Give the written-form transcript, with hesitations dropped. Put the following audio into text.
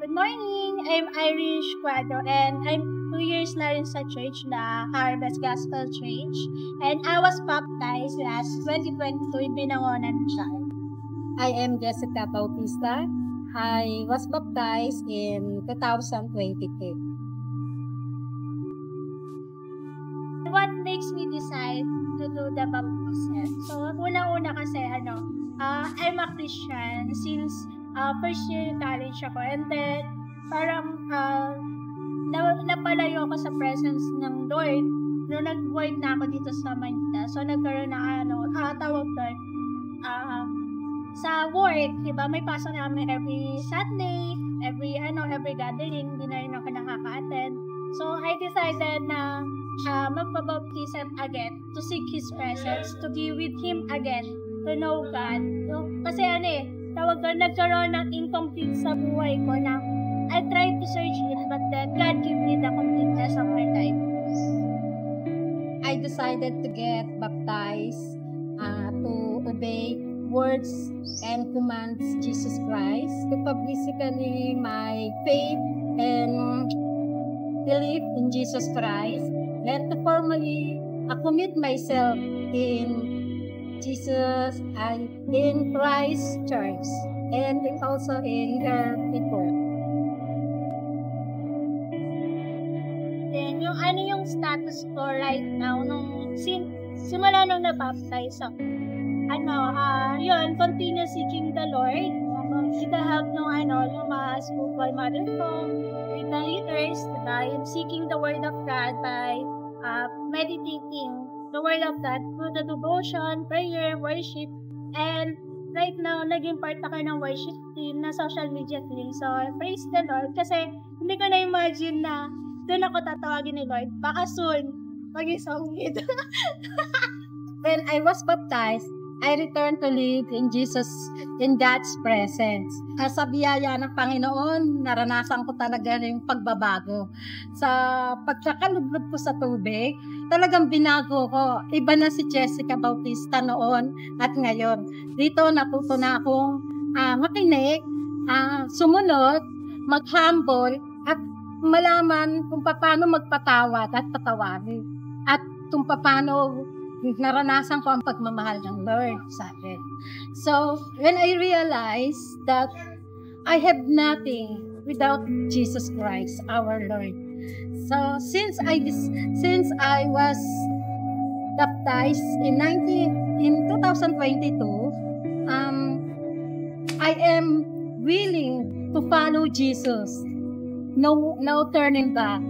Good morning! I'm Irish Cuadro and I'm 2 years na rin sa church na Harvest Gospel Church. And I was baptized last 2022 in Binangonan Child. I am Jessica Bautista. I was baptized in 2022. What makes me decide to do the baptism? So, unang-una kasi, I'm a Christian since first year college ako. And then, parang napalayo ako sa presence ng Lord nung nag-work na ako dito sa Manila. So, nagkaroon na tawag doon, sa work, diba, may pasok namin every Sunday, every gathering, hindi na rin ako nakaka-attend. So, I decided na magpabaptism again, to seek His presence, to be with Him again, to know God. So, kasi nagkaroon ng incomplete sa buhay ko na I tried to search it, but then God gave me the completeness of my life. I decided to get baptized to obey words and commands Jesus Christ, to publicly my faith and belief in Jesus Christ, and to formally commit myself in Jesus and in Christ Church, and also in her people. Then, yung status ko right now, simula nung nabaptize ako, continue seeking the Lord, with the help ng mga spiritual mother ko, with the leaders, I'm seeking the Word of God by meditating the Word of God through the devotion, prayer, worship, and right now, naging part ako ng worship team na social media team. So, praise the Lord. Kasi, hindi ko na-imagine na doon ako tatawagin ni Lord. Baka soon, mag-isang lead. When I was baptized, I returned to live in God's presence. Sa biyaya ng Panginoon, naranasan ko talaga yung pagbabago. Sa pagkakalublob ko sa tubig, talagang binago ko. Iba na si Jessica Bautista noon at ngayon. Dito natuto na akong makinig, sumunod, mag-humble, at malaman kung paano magpatawad at patawarin. At kung paano naranasan ko ang pagmamahal ng Lord sa akin. So, when I realized that I have nothing without Jesus Christ, our Lord. So, since I was baptized in 2022, I am willing to follow Jesus. No turning back.